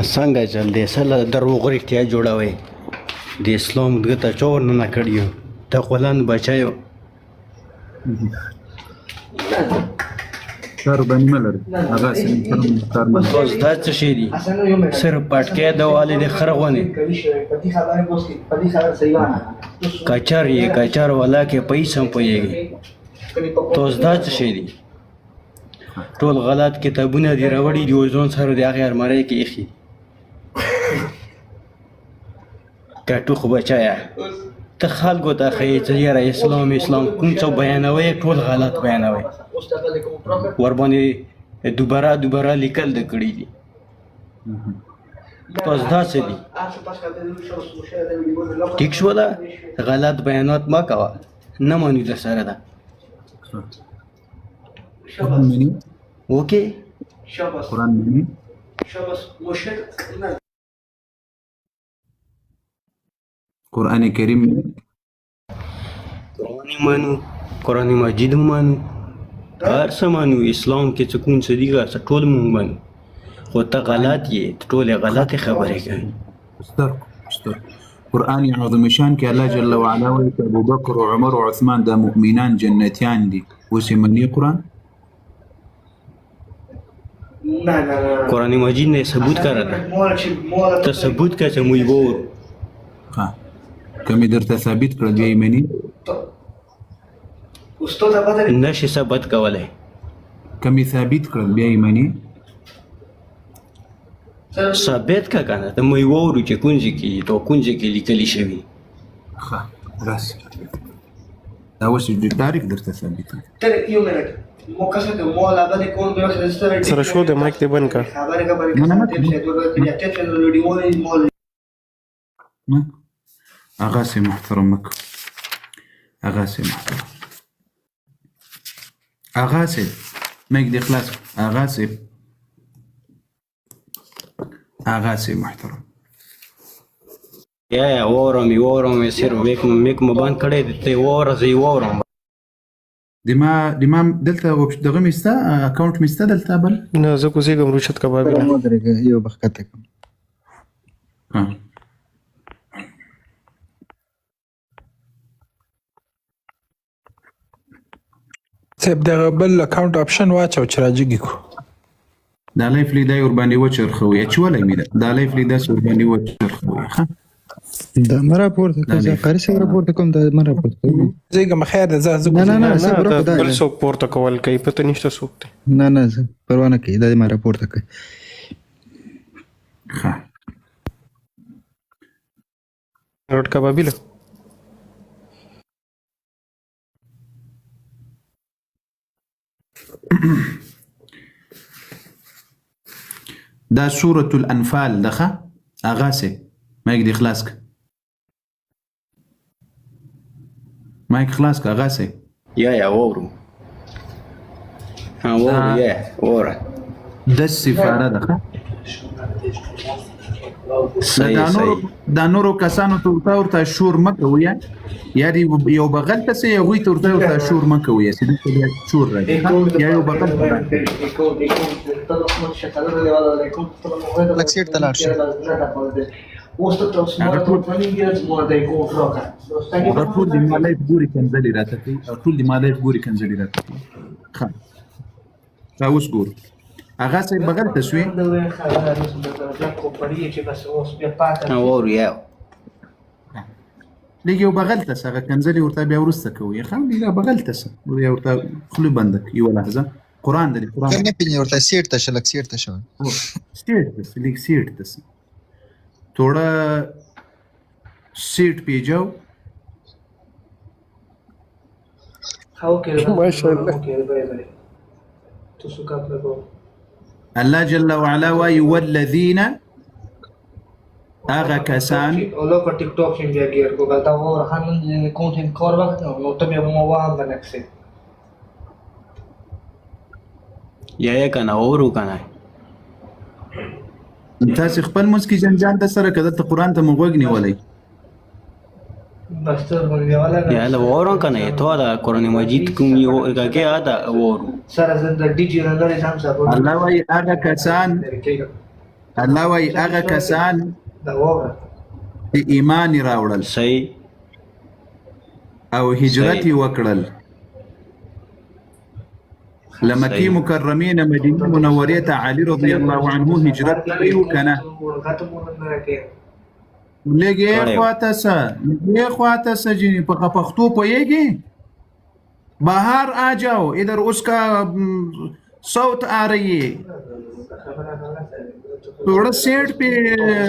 څنګه چل دی سله دروغ رښتیا جوړوئ د اسلام دغه چور نه کړیو د غلان بچایو کار باندې ملر هغه سن کار باندې اوس دا څه شي دي صرف پټکې د والد خرغونه کچر یې کچر ولا کې پیسې پويږي توس دا څه شي دي ټول غلط کتابونه دی راوړي دی ځون سره د هغه ارمړی کې اخی کټو خو بچایا ته خلکو ته خې چې یاره اسلام کوم څه بیانوي ټول غلط بیانوي ور باندې دوباره لیکل د کړی دي تاسو دا څه دي ټیک شو دا غلط بیانات ما کوه نه مانو د سره ده اوکې قرآن مني قرآن کریم قرآن مجید مانو هر څه مانو اسلام کې څه کوم څه دي ټول مونږ مانو خو ته غلط یې ټول غلطه خبرې کوي استر قرآن عظیم شان کې الله جل وعلا وایي ابو بکر او عمر او عثمان د مؤمنان جنتیان دي وسمني قرآن قرآن مجید نے ثبوت کرا تھا تو ثبوت کا چموئی بور ها کمی درته ثابت کړ دی منی نشي ثبت کولای کمی ثابت کړ بیا منی ثابت کا کنه ته مې وورو چې کونځي کې لیکلی شوی ها راس دا اوس د تاریخ درته ثابت تر یو منټ مو کسه ته مو لا باندې کوم به رجستر سره شو د مایک ته بند کا خبره آغا سے محترمک آغا سے مایک د اخلاص آغا سے محترم یا وورم سر میک مبان کړي ته وورم دما دلته دغه مستا اکاونټ مستا دلته بل نه زه کوزیګم روشت کبابي نه درګه یو بخته کوم ها سب دغه بل اکاونټ اپشن واچو چې راځي کو دا لایف لیدا ور باندې وچرخوي اچولای مې دا لایف لیدا ور باندې وچرخوي ها دا مرا پورته کوم قاری سره پورته کوم دا مرا پورته زیګه مخیر ده زه نه بل څوک پورته کول کوي پته نشته څوک دی نه پروا نه کوي دا مرا پورته کوي ها روټ کبابي له دا سورة الانفال دخه اغاسه مایک دی خلاص ک مایک خلاص ک اغاسه یا وورم ها وورا د سفاره دخه دا نورو کسانو ته ورته شور مکوي یا دی یو بغل ته سي یو ته ورته شور مکوي چې د شور راځي یا یو بغل لکسیټ تلاړ شي هغه ټول د مالای ګوري کنځلې راته ټول د مالای ګوري کنځلې راته ښه دا اوس ګور هغه څه بغل ته شوي وورو یا لږ یو بغل ته هغه کنځلې ورته بیا ورسته کوي ښه بیا بغل ته بیا ورته خلو بندک یو لحظه قرآن دی قرآن څنګه پینې ورته سیټ ته شلک سیټ ته شو سیټ لیک سیټ ته थोड़ा सीट पे जाओ الله جل وعلا والذين اغا کسان اولو پر ټیک ټاک شین بیا ګیر کو غلطا و رخان کونټنټ کور وخت نو ته مې مو وام بنکسه یا کنه اورو کنه تاسو خپل مسکی جنجال د سره کده ته قران ته مغوګ نیولای بستر باندې والا یا له وورم کنه ته دا قران مجید کوم یو هغه ادا وورو سره زنده ډیجی رندل سم صاحب الله وايي هغه کسان الله وایي هغه کسان دا واوره چې ایمان یې راوړل صحیح او هجرت یې وکړل له مکې مکرمې نه مدینې منورې ته علي رضی الله عنه هجرت کړی و که نه غته مونږ نه راکې لږ یې خواته څه جیني په پښتو پوهېږي بهر آ جاؤ ادھر اس کا صوت آ رہی ہے تھوڑا سیٹ پہ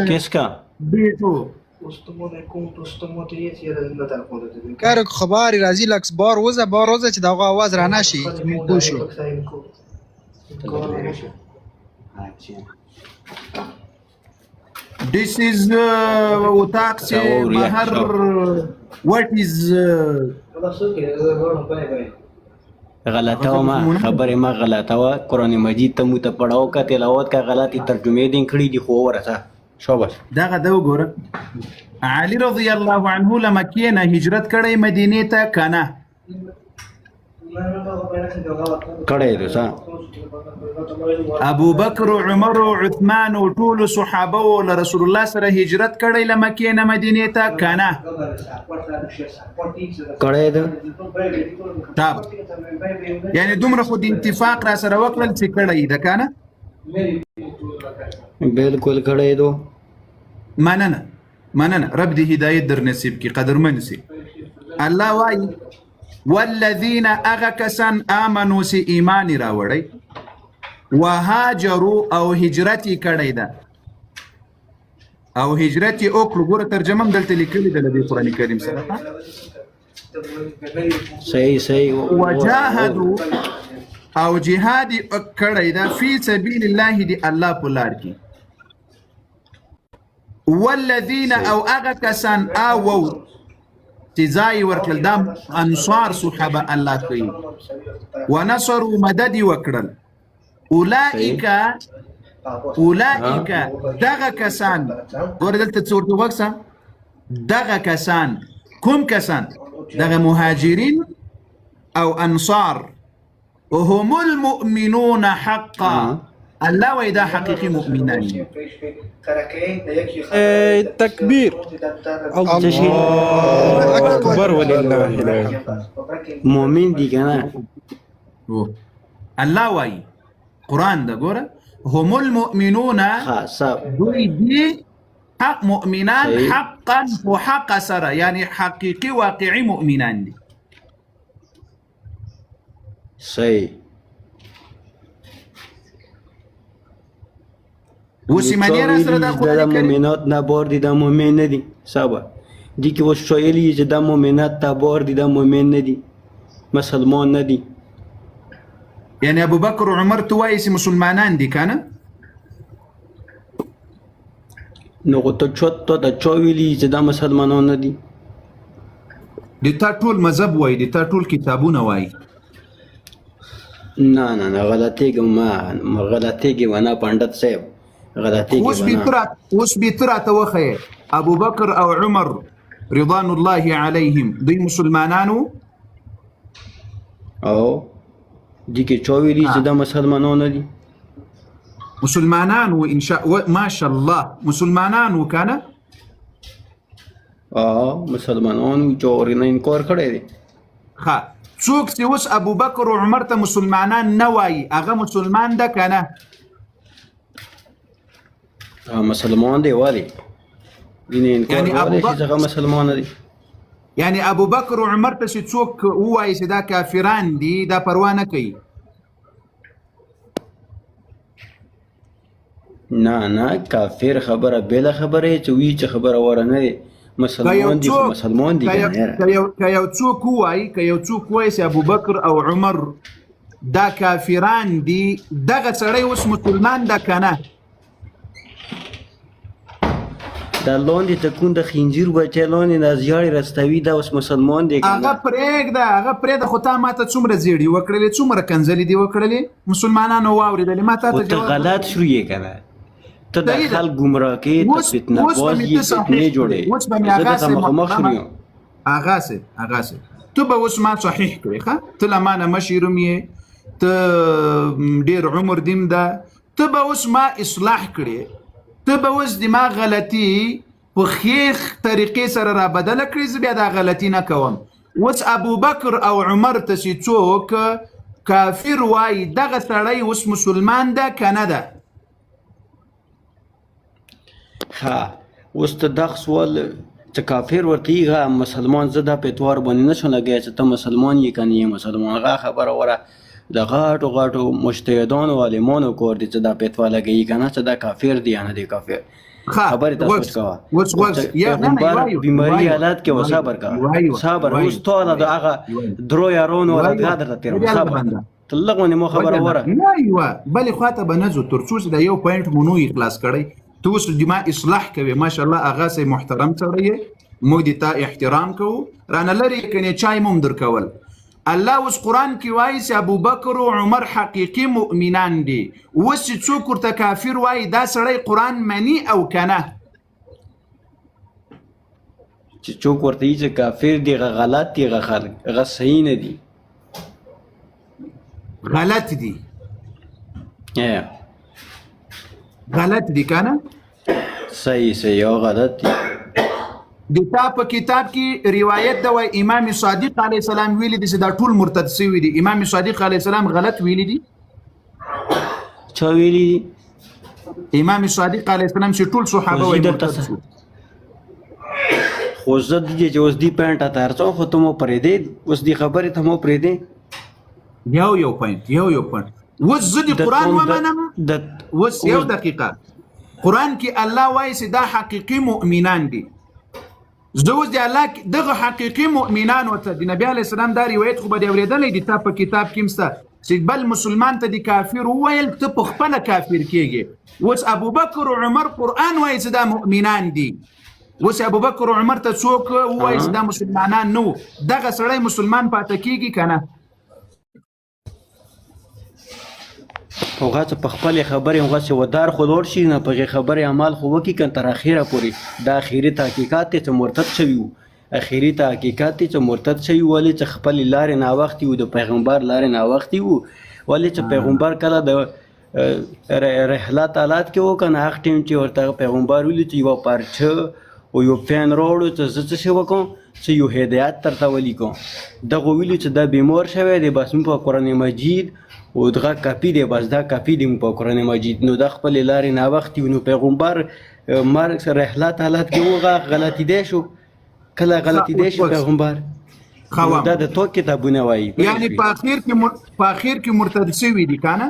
کس کا بیٹھو کارک خباری راځي لکس بار وزه چې دغه आवाज را نشي پوه شو This is اتاق سے باہر what is غلطه و ما خبرې ما غلطه و قرآن مجید ته مو ته پړاو کا تلاوت کا غلطی ترجمې دین کړي دي خو ورته شاباش دغه دا وګوره علي رضی الله عنه له مکې نه هجرت کړی مدینې ته که نه کړی دی څه ابو بکر عمر عثمان او ټولو صحابه له رسول الله سره هجرت کړی له مکې نه مدینې ته که نه کړی دی تاب یعنی دومره خو د اتفاق را سره وکړل چې کړی ده که نه بالکل کړی دی مننه رب دې هدایت در نصیب کی قدرمن سي الله وایي والذین اغا کسان آمنو سی ایمان راوړی وهاجروا او هجرتی کړی ده او هجرتی وکړو ګوره ترجمه هم دلته لیکلې ده د قرآن کریم سره صحیح وجاهدوا او جهاد کړی ده فی سبیل الله دی الله په لار کې والذین او اغا کسان آوو چې ځای ورکړل دا انصار صحابه الله کوي ونصروا مدد وکړل اولئک دغه کسان ګوره دلته څه ورته وکړه دغه کسان کوم کسان دغه مهاجرین او انصار وهم المؤمنون حقا الله وای دا حقیقي مؤمنان دي تکبیر الله اکبر ولله مؤمن دي کنه الله وای قرآن دا ګوره هم المؤمنون دوی دي حق مؤمنان حقا وحق سره یعنی حقیقي واقعي مؤمنان دي صحیح وسیمانی را سره دا د مؤمنات نه بار دي د مؤمن نه دي صبر دي کې وس شویلی چې د مؤمنات ته بار دي د مؤمن نه دي مسلمان نه دي یعنی ابو بکر و عمر توایي چې مسلمانان دي کنه نو ته د چویلی چې د مسلمانان نه دي د تا ټول مذهب وای د تا ټول کتابونه وای نه غلطیږم ما غلطیږم نه پندت صاحب اوس بیترا ته وخی ابو بکر او عمر رضوان الله علیهم دوی مسلمانانو او دي کې چویلی چې د مسلمانانو دي مسلمانانو ان شاء ما شاء الله مسلمانانو کنه مسلمانانو چوري نه انکار کړی دی ها څوک چې اوس ابو بکر او عمر ته مسلمانان نه وایي هغه مسلمان ده کنه مسلمان دی ولی دین انکار کوي چې هغه مسلمان دي یعنی ابو بکر او عمر ته چې څوک وایي چې دا کافران دي دا پروا نه کوي نه کافر خبره بل خبره چې وی چې خبره ورنه دي مسلمان دي که یو څوک وایي چې ابو بکر او عمر دا کافران دي دغه سړی اوس مسلمان ده کنه دا لاندې تکون د خنجیر بچی لاندې د زیاړې رستوي دا اوس مسلمان دی هغه پرېږده خو تا ماته څومره زیړې وکړلې څومره کنځلې دي وکړلې مسلمانانو واورېدلې ما تا ته جواب غلط شروع یې کنه ته د خلک ګمراه کې ته فتنه باز یې فتنې جوړې زه مخامخ شروع آغا سه ته به اوس ما صحیح کړې ښه ته له ما نه مشرم یې ته ډېر عمر دیم ده ته به اوس ما اصلاح کړې ته به اوس د ما غلطي په ښې طریقې سره را بدله کړې، زه بیا دا غلطي نه کوم. اوس ابوبکر او عمر ته چې څوک کافر وایي، دغه سړی اوس مسلمان ده که نه ده؟ ها اوس ته دغه سوال چې کافر ورته یې مسلمان، زه دا په اعتبار باندې نه شم لګیا چې ته مسلمان یې که نه یې مسلمان. هغه خبره وره د غاټو غاټو مجتهدانو عالمانو کور دی چې دا په اعتبار لګوي که نه چې دا کافر دی یا نه دی کافر. خبرې ته سوچ کوه. پیغمبر بیماري حالات کې و صبر کوه، صبر. اوس ټوله د هغه درو یارانو ولادګاه درته تېروه، صبر. ته لږ غوندې مو خبره وره. نه یوه بلې خوا ته به نه ځو تر څو چې دا یو پوینټ مو نو خلاص کړی. ته اوس د ما اصلاح کوې، ماشاءالله هغه سې محترم سړی یې، موږ د تا احترام کوو، رانه لرې کنې چای مو هم درکول. الله اوس قرآن کې وایي چې ابوبکر او عمر حقیقي مؤمنان دي. اوس چې څوک ورته کافر وایي، دا سړی قرآن مني او که نه؟ چې څوک ورته وایي چې کافر دی، هغه غلط دی، هغه صحیح نه دي، غلط دي، غلط دي که نه؟ صحیح او غلط دي. د تا په کتاب کې روایت ده وای امام صادق علیه السلام ویلي دي چې دا ټول مرتد شوي دي. امام صادق علیه السلام غلط ویلي دي؟ چا ویلي دي؟ امام صادق علیه السلام چې ټول صحابه وای مرتد شو. خو زه دې چې اوس دې پوینټ ته ارڅو، خو ته مو پرېږدې، اوس دې خبرې ته مو پرېږدې. یو پوینټ اوس زه د قرآن ومنم. اوس یو دقیقه، قرآن کې الله وایي چې دا حقیقي مؤمنان دي. زه اوس د الله دغه حقیقي مؤمنانو ته د نبي علیه السلام دا روایت خو به دې اورېدلی دي، تا په کتاب کې هم شته چې بل مسلمان ته د کافر وویل، ته په خپله کافر کېږي. اوس ابوبکر او عمر قرآن وایي چې دا مؤمنان دي. اوس ابوبکر او عمر ته څوک ووایي چې دا مسلمانان نه وو، دغه سړی مسلمان پاتې کېږي که نه؟ هغه څه په خپلې خبرې هغسې ودار خو لوړ شي نه، په هغې خبرې عمل خو وکړي که تر اخره پورې. دا اخري تحقیقات دی چې مرتد شوي وو، اخري تحقیقات دی چې مرتد شوي وو. ولې چې خپلې لارې ناوختې وو، د پیغمبر لارې ناوختې وو. ولې چې پیغمبر کله د رحلت حالات کې و که نه، هغه ټیم چې ورته پیغمبر ویلي چې یوه پارچه او یو پین راوړو چې زه څه شی وکړم، چې یو هدایت درته ولیکم. دغه ویلي چې دا بیمار شوی دی، بس موږ په قرآن مجید او دغه کاپي دی، بس دا کاپي دی په قرآن مجید. نو د خپلې لارې ناوختې وو. نو پیغمبر مرګ رحلت حالات کې وغه غلطېدی شو، کله غلطېدی شو پیغمبر. دا د تو کتابونه وایي، یعنی په اخر کې مرتد شوي دي که نه؟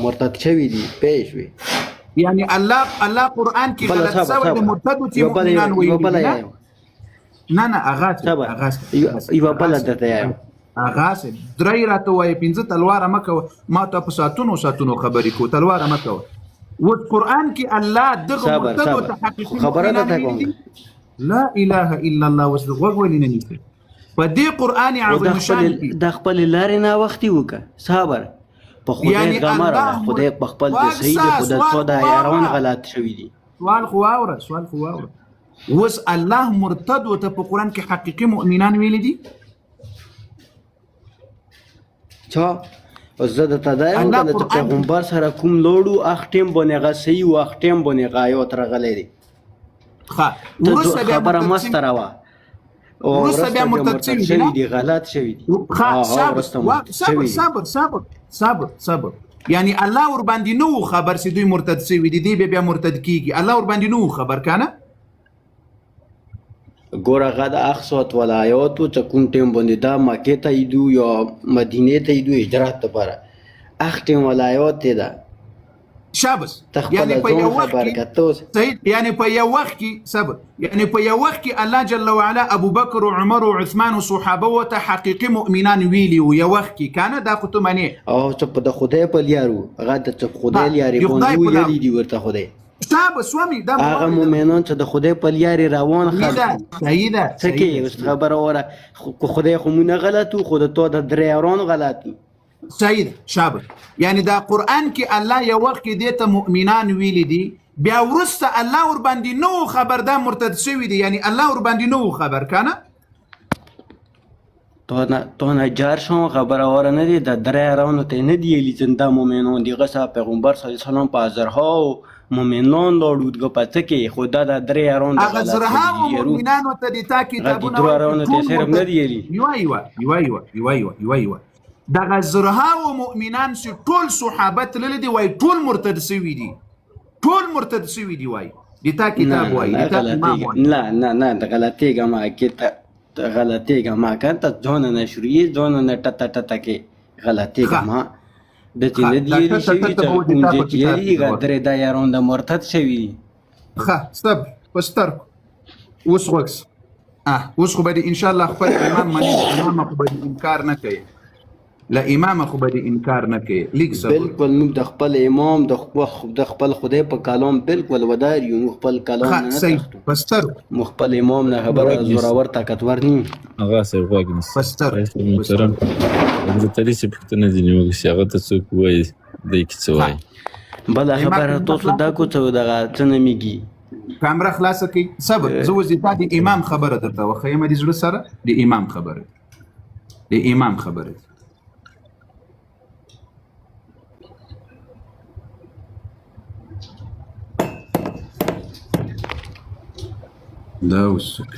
مرتد شوي دي، پوه شوې. یعنی الله قرآن کې غلط شوی د مرتدو چې مؤمنان ویلي دي. نه هغه یوه بله درته یم، هغه درې راته وایي، 5 تلواره مه کوه. ما ته په ساعتونو خبرې کوو، تلواره مه کوه. اوس قرآن کې الله دغه مرتدو ته حقیقي مؤمنان ویلي دي. لا اله الا الله. اوس غوږ ولې نه نیسئ په دې قرآن عظیم شان کې؟ د خپلې لارې ناوختې وکړه، صبر. په خدای غمره، خدای په خپل د صحیح دی، خو د څو د یاران غلط شوي دي. سوال خو واوره. اوس الله مرتد ته په قرآن کې حقیقي مؤمنان ویلي دي؟ چا؟ زه درته دا یم چې پیغمبر سره کوم لوړو، هغه ټیم باندې هغه صحیح و، هغه ټیم باندې هغه آیات راغلی دی. خبره مسته راوه، وروسته بیا مرتد شوي دي، غلط شوي دي. صبر. یعنی الله ور باندې نو خبر چې دوی مرتد شوي دي، دی بیا مرتد کیږي. الله ور باندې نو خبر کنه. ګوره هغه د اقصات ولایاتو چې کوم ټیم باندې دا مکې ته ایدو یا مدینې ته ایدو هجرت لپاره، هغه ټیم ولایات دی ده. شابس. یعنی په یو وخت کې صبر، یعنی په یو وخت کې الله جل وعلا ابوبکر او عمر او عثمان او صحابه وته حقیقي مؤمنان ویلي و. یو وخت کې کنه دا خو ته منې، او چې په د خدای په لیارو، هغه د خدای لیارې باندې ویلي دي ورته خدای. شابس ومي دا هغه مؤمنان چې د خدای په لیارې روان خلک. صحیح ده. څه کې اوس خبره وره، خدای خو مونږ غلطو، خو د تو د درې یارانو غلطو. صحیح ده. شابس. یعنی دا قرآن کې الله یو وخت کې دې ته مؤمنان ویلي دي، بیا وروسته الله ور باندې نو خبر دا مرتد شوي دي. یعنی الله ور باندې نو خبر کنه. تو نه جار شو خبره وره نه دي، د درې یارانو ته نه دی ویلي چې دا مؤمنان دي. هغه پیغمبر صلی الله علیه وسلم په هزارها مؤمنان لاړو پته کې خدا د درې یارون هغه زرها مؤمنانو ته د تا کتابونه درو یارون ته صرف نه دی یلی یو دغه زرها مؤمنان چې ټول صحابه تللي دي وای ټول مرتد شوي دي وای د تا کتاب وای د تا امام وای نه د غلطیګه ما کې ته ځونه نشریه ځونه نه ټټه کې غلطیګه ما د چې نه دی یلی شوي چې کوم چې یلی درې دا یارون د مرتد شوي ښه صبر پستر اوس وکس اوس خو به ان شاء الله خپل امام مني امام خو به انکار نه کوي لا امام خو به انکار نه کوي لیک صبر بالکل موږ د خپل امام د خپل خدای په کلام بالکل ودار یو خپل کلام نه صحیح پستر خپل امام نه خبره زوراور طاقتور نی هغه سه واګنس پستر محترم د تدریس پښتنه دي نو چې هغه ته څوک وایي د کی څه وایي بل خبره تاسو دا کو څه دغه څنګه میږي کامره خلاصه کی صبر زه وځي د امام خبره درته وخیمه دي زړه سره د امام خبره دا وسک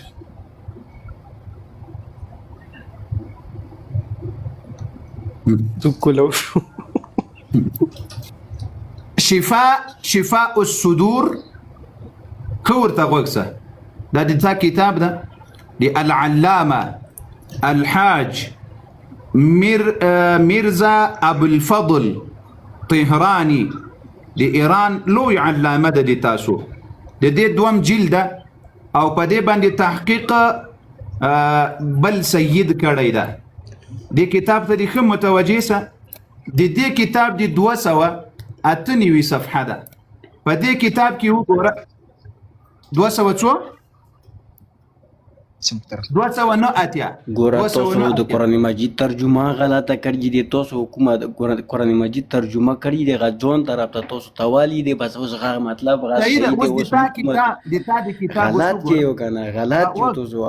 تکلو شفاء الصدور كور تغوكسه دا دي تا كتاب ده دي العلامة الحاج ميرزا أبو الفضل طهراني دي إيران لو علامة دي تاسو دي دوام جلده او په دې باندې تحقیق بل سید کړی ده د کتاب ته د خم متوجه سه د دې کتاب د 298 صفحه ده په دې کتاب کې وګوره 209 ګوره تاسو د قران مجید ترجمه غلطه کړی دي تاسو حکومت قران مجید ترجمه کړی دی غځون طرف ته تاسو توالي دي بس اوس غیر مطلب غلط دی اوس د کتاب غلط کې یو کنه غلط جو تاسو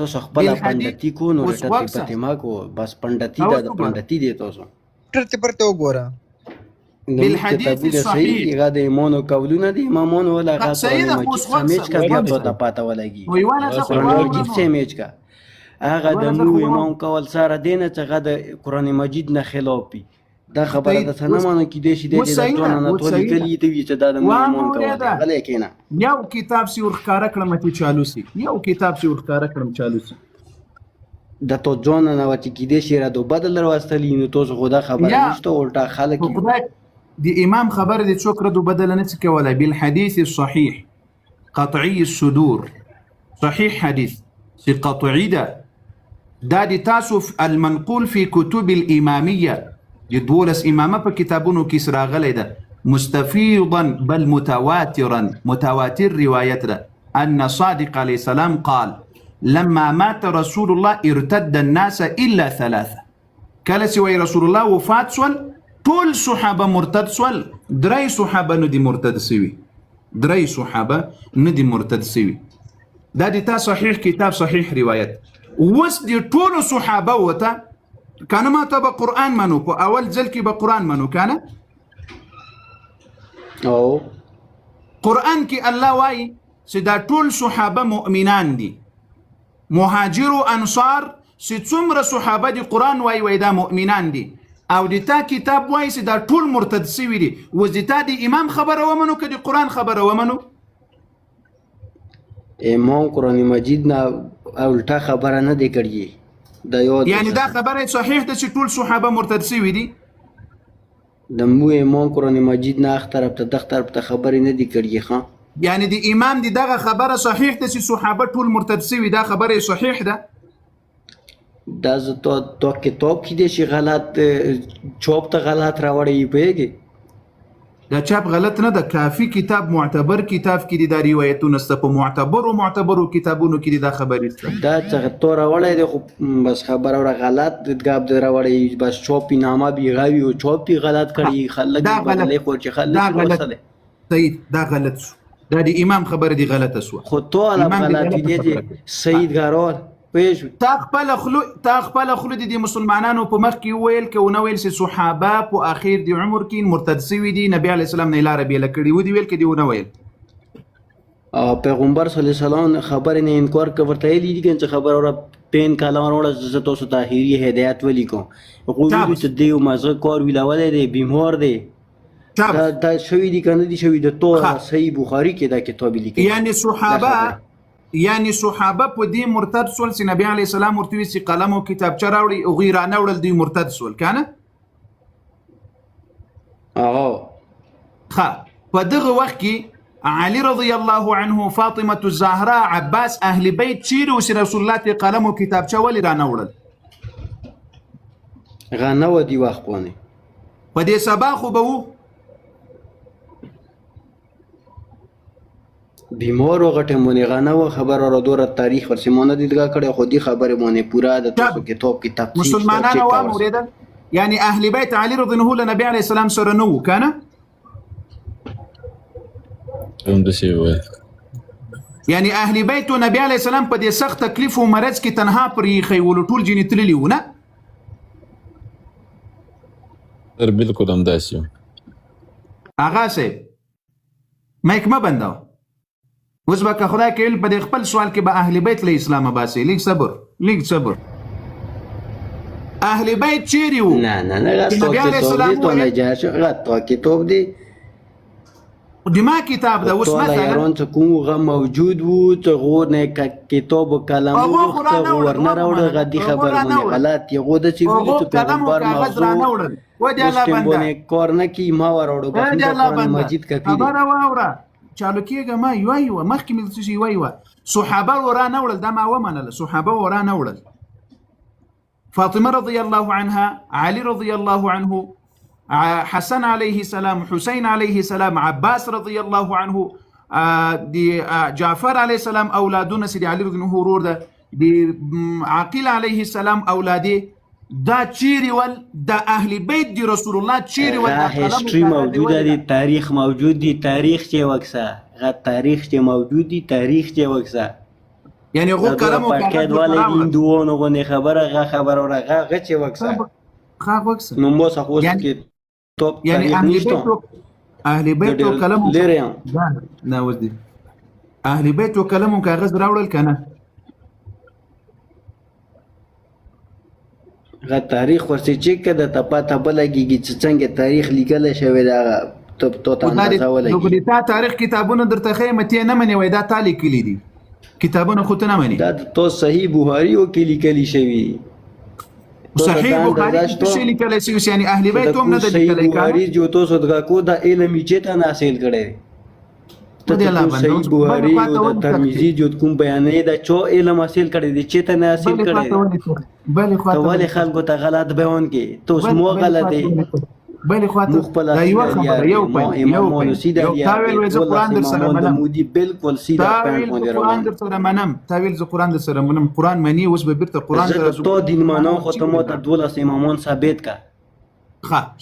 تاسو خپل پندتی کو نو رټه ما کو بس پندتی دا پندتی دی تاسو ترته پرته وګوره بالحديث الصحيح هغه د ایمانو قولونه دي امامونو ولا غا سمېچ کا بیا ته پاته ولګي مجید سمېچ کا هغه د نو امام کول سره دینه چې هغه د قران مجید نه خلاف وي دا خبره د سنمانو کې دي چې د ځوان نه ټول کلی ته وی چې دا د امام کول غلې کینا یو کتاب سی ورخاره کړم ته چالو سي د تو ځوان نه وتی کې دي چې را دو بدل وروستلی نو توس خدا خبره نشته الټا خلک دي امام خبر دي څوک ردو بدل نه څه کوله بالحديث الصحيح قطعي الصدور صحيح حديث سي قطعي ده دي تاسو المنقول في كتب الإمامية دي دولس إمامة په کتابونو کې سره غلې ده مستفيضا بل متواتر رواية ده أن صادق عليه السلام قال لما مات رسول الله ارتد الناس إلا 3 کله چې وای رسول الله وفات سول ټول صحابه مرتد سول درې صحابه نه دي مرتد سوي دا دي تا صحيح كتاب صحيح روايات وس دي ټول صحابه وته كان ما تبع قرآن منو په اول ځل کې به قرآن منو کنه او قرآن کې الله وايي چې دا ټول صحابه مؤمنان دي مهاجر او انصار چې څومره صحابه دي قرآن وايي دا مؤمنان دي او د تا کتاب وایي چې دا ټول مرتد شوي دي اوس د تا د امام خبره ومنو که د قرآن خبره ومنو امام قرآن مجید نه الټا خبره نه دی کړی یعنی دا خبره صحیح ده چې ټول صحابه مرتد شوي دي د مو امام قرآن مجید نه اخ طرف ته دغ طرف ته خبرې نه دی کړی ښه یعنی د امام دی دغه خبره صحیح ده چې صحابه ټول مرتد شوي دا خبره صحیح ده دا زه تو کتاب کې دي چې غلط چوپ ته غلط راوړی پیږي دا چاپ غلط نه ده کافی کتاب معتبر کتاب کې دي دا روایتونه ست په معتبرو کتابونو کې دي دا خبرې دا څنګه تو راوړی دی خو بس خبره وړه غلط دغاب دی راوړی بس چوپی نامه بي غاوي او چوپی غلط کړي خلک بدلې خو چې خلک ورسره صحیح دا غلط دا د امام خبره دی غلطه سو خو تو علا غلطی دی سید غارول پوه شو تا خپل خلو دي مسلمانانو په مخ کې ویل کې ونه ویل چې صحابه په اخر دی عمر کې مرتد شوي دي نبی علی السلام نه لاره بیل کړي و دي ویل کې دی ونه ویل پیغمبر صلی الله علیه وسلم خبر نه انکار کوي ویلي دي چې خبر اور پین کلام وروړه ز تاسو طاهری هدایت ولي کو وګورئ چې دیو مازه کار ویلاولې دی بیمار دی دا شوی دي کنه دي شوی د تو صحیح بخاری کې دا کتاب لیکي یعنی صحابه په دې مرتد سول چې نبی علی السلام ورته وی چې قلم او کتابچه راوړي او غیرانه وړل دی مرتد سول کنه په دغه وخت کې علي رضی الله عنه فاطمه الزهراء عباس اهل بیت چیرې وس رسول الله ته قلم او کتابچه ولې رانه وړل غنه و دی وخت په دې سبا خو به بیمار و غټه مونږ غنه و خبر را دور تاریخ ورسمونه دیدګه کړه خو دې خبره مونږ پورا د تاسو کتاب کې تفصیل مسلمانانو و موریدل یعنی اهل بیت علي رضی الله عنه نبی علیه السلام سره نو کنه یعنی اهل بیت او نبی علیه السلام په دې سخت تکلیف او مرض کې تنها پرې خیول ټول جن تللی ونه تر بالکل هم داسي اغا سه مایک ما بنداو اوس به که خدای کېل په دې خپل سوال کې به اهل بیت له اسلام باسي لیک صبر اهل بیت چیرې وو نه نبی علیه السلام ته نه جاش غته کتاب دی دما کتاب دا اوس مثلا یارون ته کوم غ موجود وو ته غور نه کتاب او کلام ورته ورنه راوړ غدي خبر مونږ غلط یو د چې ویل ته پیغمبر موضوع و دې الله بنده کور نه کی ما وروړو قرآن مجید کپی خبر واوره چالو کېږه ما یو مخکې مې څه یو صحابه ورانه وړل دا ما ومنله صحابه ورانه وړل فاطمه رضی الله عنها علي رضی الله عنه حسن عليه السلام حسين عليه السلام عباس رضي الله عنه دي جعفر عليه السلام اولادنا سيدي علي رضي الله عنه ده دي عقيل عليه السلام اولادي دا چیرې ول د اهل بیت دی رسول الله چیرې ول دا هیستوري موجوده دی تاریخ موجود دی تاریخ چې وکسه غ تاریخ چې موجود دی تاریخ چې وکسه یعنی غو کلام او پاکید والے هندوونو غو خبره غ چې وکسه نو مو څه خو کې توپ یعنی اهل بیت او کلام نه وځي اهل بیت او کلام کاغذ راوړل کنه غ تاریخ ورسې چې کده ته پاته بلګيږي چې څنګه تاریخ لیکل شوی دا تو ته اندازه ولګي دا تاریخ کتابونه درته خیمه ته نه مني وای دا تالی کلی دي کتابونه خو ته نه مني دا تو صحیح بخاری او کې لیکل شوی صحیح بخاری څه لیکل شوی یعنی اهل بیت هم نه د لیکل بخاری جو تو صدقه کو دا علم چې ته حاصل کړي ته صحیح بخاری او ترمذی جو کوم بیانې دا چو علم حاصل کړي دي چې ته نه حاصل کړي بل خو ته ولې خلکو ته غلط بیان کې تو مو غلطه بل خو ته یو خبره یو امام سیده یا قرآن در سره منم مودي بالکل سیده قرآن در سره منم تاویل ز قرآن در سره منم قرآن معنی اوس به بیرته قرآن تو دین مانو خو ته مو ته 12 امامان ثابت کا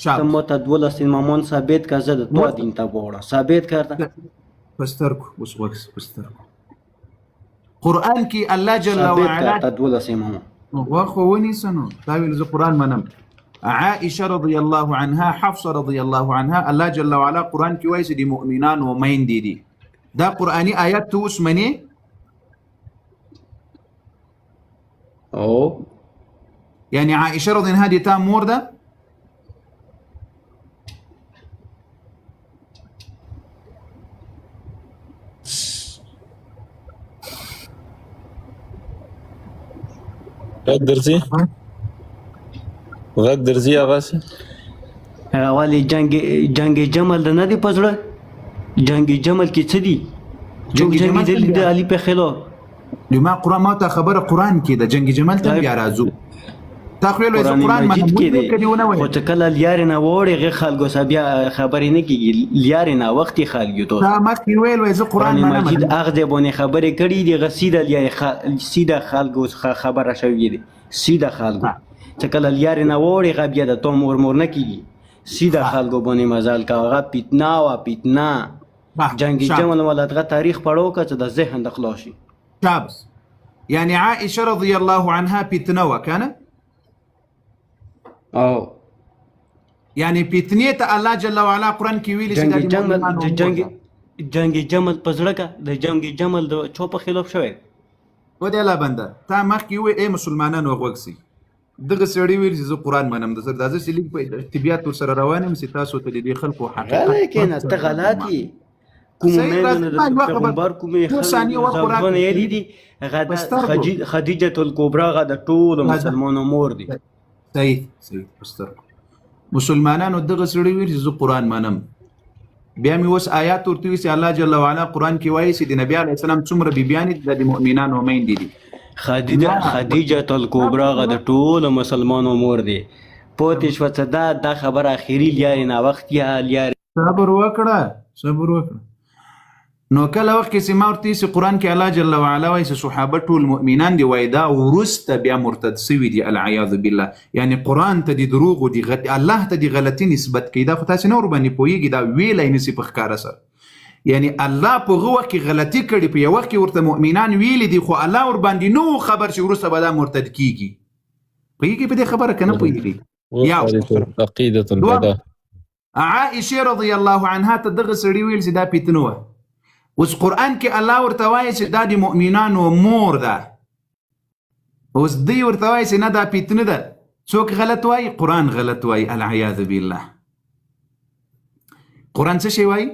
ته مو ته 12 امامان ثابت کا زه تو دین ته وړه ثابت کړه پسترکو اوس وکس پسترکو قرآن کې الله جل وعلا ته 12 امامان واخو ونی سنو تاویل ز قرآن منم عائشه رضی الله عنها حفصه رضی الله عنها الله جل وعلا قرآن کې وایي دي مؤمنان و مین دي دا قرآنی آیات ته اوس منی او یعنی عائشه رضی الله عنها دي تا مور ده غږ درځي هغه څه والی جنگ جمل نه دی پزړه جنگ جمل کې څه دی جنگ د علي په خلاف لما قرآن ما ته خبره قرآن کې د جنگ جمل ته بیا راځو تا خو له قرآن باندې خو چې کله لیار نه وړي غ خلکو بیا خبرې نه کیږي لیار نه وخت خلګو ته تا مخکې ویل وای زه قرآن مجید اخذ بونه خبرې کړي دي غسیده لیار سیده خلکو خبره شوې دي سیده خلکو چې کله لیار نه وړي غ بیا د تو مور نه کیږي سیده خلکو باندې مزال کا غ پیتنا جنگی جمل ولادغه تاریخ پړو که چې د ذهن د خلاصي شابس يعني عائشة رضي الله عنها بيتنوى كان او يعني بيتنيت الله جل وعلا قرآن کی ویلی چې جنگ د جمل مؤمنانو د جنگ جمل پزړه کا د جنگ جمل د چوپ خلاف شوی و دی الله بنده تا مخکې وې اے مسلمانانو غوږسي دغه سړی ویل چې زه قرآن منم د سر دازه سلیک په طبيعت ور سره روانم سي تاسو ته د خلکو حقیقت لیکن ته غلطي کوم مې د پیغمبر کومې خلک یې دي خدیجه الکبرى غد ټول مسلمانانو مور دي صحیح پستر مسلمانانو دغه سړی ویل چې زه قرآن منم بیا مې اوس آیات ورته وی چې الله جل وعلا قرآن کې وایي چې د نبی علیه السلام څومره بیبیانې د مؤمنانو میندې دي خدیجه الکبرى غد ټول مسلمانانو مور دي پوتې شو څه دا خبر اخیری لیاري نا وخت یا لیاري صبر وکړه نو کله وخت کې ما ورته چې قرآن کې الله جل وعلا وایي چې صحابه ټول مؤمنان دي وایي دا وروسته بیا مرتد سوي دي العیاذ بالله یعنی قرآن ته دي دروغ دي الله ته دي غلطي نسبت کوي دا خو تاسو نه ور باندې پوهیږي دا ویلی نسی په ښکاره سره یعنی الله په هغه وخت کې غلطي کړې په یو وخت کې ورته مؤمنان ویلي دي خو الله ور باندې نو خبر چې وروسته به دا مرتد کیږي پوهیږي په دې خبره که نه پوهیږي عقیدة البدا عائشه رضی الله عنها ته دغه سړي ویل چې دا پیتنه وه اوس قرآن کې الله ورته وایي چې دا د مؤمنانو مور ده اوس دی ورته وایي چې نه دا پیتنه ده څوک غلط وایي قرآن غلط وایي العیاذ بالله قرآن څه شی وایي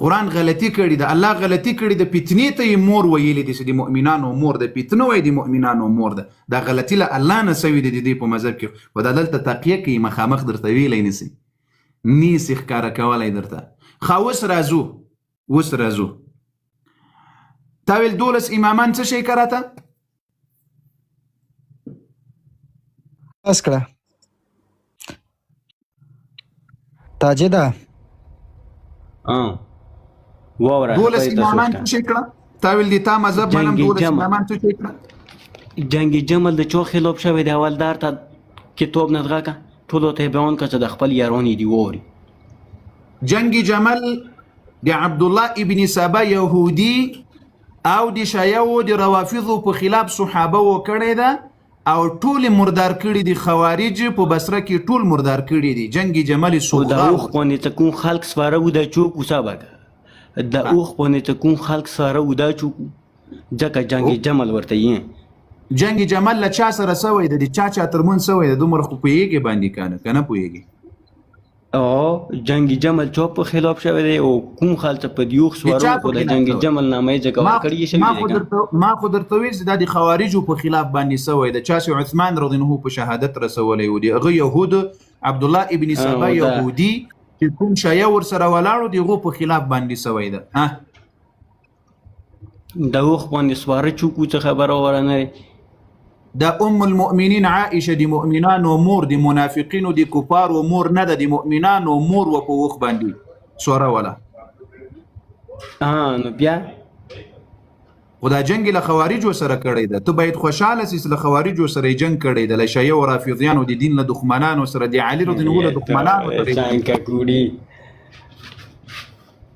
قرآن غلطي کړي ده الله غلطي کړي ده پیتنې ته یې مور ویلي دي چې د مؤمنانو مور ده پیتنه وایي د مؤمنانو مور ده دا غلطي له الله نه سوي دي د دې په مذهب کې و دا دلته تقیه کوي مخامخ درته ویلی نسی ښکاره کولی درته ښه اوس راځو تاویل 12 امامان څه شي کراته بس کړه تاجدا ووره 12 امامان څه شي کړه تاویل دي تا مذهب منم 12 امامان څه شي کړه جنگ جمل د چو خلاف شوی دی اولدار ته کتاب نغه کا ټولو ته بیان کړه د خپل یارونی دی ووري جنگ جمل د عبد الله ابن سبا يهودي او د شیعو د روافضو په خلاف صحابه وکړی ده او ټول مردار کړي دي خوارج په بصره کې ټول مردار کړي دي جنگ جمل صغرا د اوخ باندې تكون خلق سواره و د چوک وسابه د اوخ باندې تكون خلق سواره و د چوک ځکه جنگ جمل ورته یې جنگ جمل له چا سره سوی د چا ترمن سوی د دومره خو پوهیږي باندې کنه پوهیږي او جنگ جمل چوپ په خلاف شوی دی او کوم خلک په دیوخ سوارو کو د جنگ جمل نامه ځکه ورکړی شوی ما خو درته ویل چې د خوارجو په خلاف باندې سوی د چا چې عثمان رضی الله عنه په شهادت رسولی و دی هغه يهود عبد الله ابن سبا يهودي چې کوم شیعه ور سره ولاړو دی هغه په خلاف باندې سوی ده د اوخ باندې سواره چوکو څه خبره ورنه دا ام المؤمنین عائشه دی مؤمنان و مور دی منافقین و دی کفار و مور نه دی مؤمنان و مور و په وخ باندې سوره ولا نو بیا خدا جنگ له خوارج سره کړی ده ته باید خوشاله سي له خوارج سره جنگ کړی ده له شیعه و رافضیان و دی دین له دښمنانو سره دی علی رضی الله عنه دښمنانو څنګه کوړي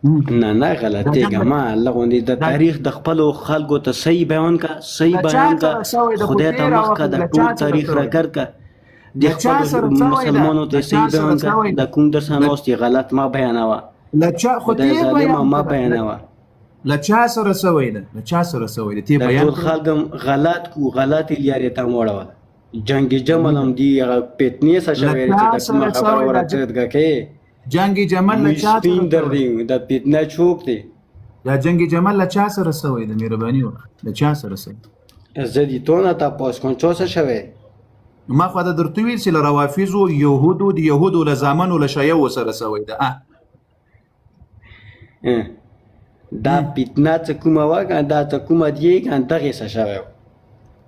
نه غلطه ګما الله غوندي د تاریخ د خپل خلکو ته صحیح بیان کا خدای ته مخ کا د ټول تاریخ راګر کا د خپل مسلمانانو ته صحیح بیان کا د کوم درسانه اوسې غلط ما بیانوا لچا خدای ظالم ما بیانوا لچا سره سوی ده تی بیان ټول خلک غلط کو غلط لیاري ته موړه جنگ جمل هم دی پیتنی سره شوی چې د کوم خبر ورته کې جنگ جمل له چا سپین در دی د پیتنه چوک دی یا جنگ جمل له چا سره سوی د مهرباني له چا سره سوی زدی تو نه تاسو کوم څه شوی ما خو دا درته ویل چې روافض او يهودو د يهودو له زامن او له شیعو سره سوی ده دا پیتنه څه کومه واګه دا څه کومه دی ګان دغه څه شوی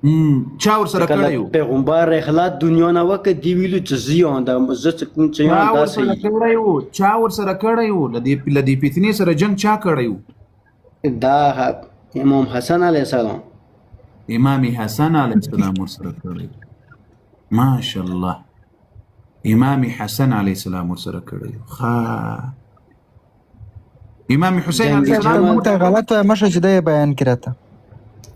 چا ور سره کړیو پیغمبر اخلاص دنیا نه وکړ دی ویلو چې زیان د مزه کوم چې یان دا صحیح چا ور سره کړیو لدی پیتنی سره جنگ چا کړیو دا امام حسن علیه السلام امام حسن علیه السلام ور سره کړیو ماشاء الله امام حسن علیه السلام ور سره کړیو امام حسین علیه السلام ته غلط مشه چې د بیان کړه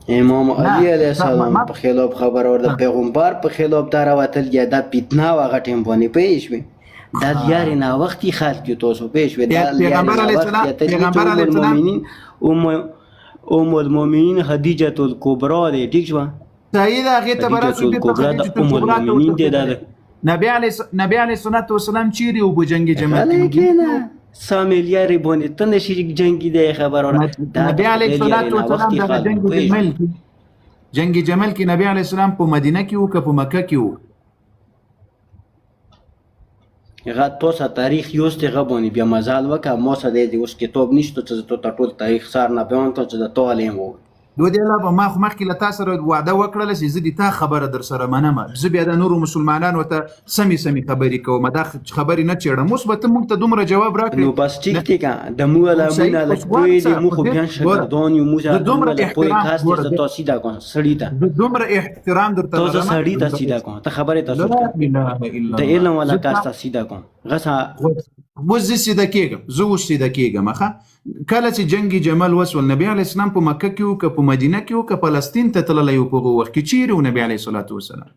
امام علی علیه ما- السلام په خلاف خبر ورده پیغمبر په خلاف دا راوتل یا دا پیتنا و هغه ټیم باندې پوه شوې دا لیارې ناوختي خلک دي تاسو پوه شوې دا پیغمبر علیه السلام پیغمبر علیه السلام ام المؤمنین خدیجه الکبرا دی ټیک شو صحیح ده هغې ته به خدیجه راسو دې ته الکبرا د خدیجة ام الکبرا ته المؤمنین دی دا ورته نبی علیه الصلاة والسلام چیرې و په جنګ جمل هله کې کېنه 100 میلیارډ باندې ته نشي جنګي دی خبر ورده نبی علیه الصلاة والسلام دغه جنګ جمل کې جنګ جمل کې نبی علیه السلام په مدینه کې و که په مکه کې و هغه تاسو تاریخ یوست هغه باندې بیا مزال وکړه ما سره د اوس کتاب نشته چې ته ټول تاریخ سار نه بیان کړ چې د تعلیم وو دوی دی الله ما خو مخکې له تا سره وعده وکړله چې زه د تا خبره در سره منم زه بیا د نورو مسلمانانو ته سمې خبرې کوم دا خبرې نه چېړم اوس به ته موږ ته دومره جواب نو راکړې بس ټیک ټیک د مو له مونږه لکوي دی مو خو بیان شګردون یو موږ دومره له کوئی احترام خاص ګوره، ته تاسو دا کوم سړی ته د دومره احترام درته تاسو لرم. سړی ته سیدا کوم ته خبره لا تاسو اله الا د علم ولا الله. کاست ته سیدا کوم غسا اوس زه سیده کېږم زه اوس سیده کېږم ښه کله چې جنګ جمل وسول نبی علیه السلام په مکه کې و که په مدینه کې و که فلسطین ته تللی و په هغه وخت کې چیرې و نبی علیه الصلاة والسلام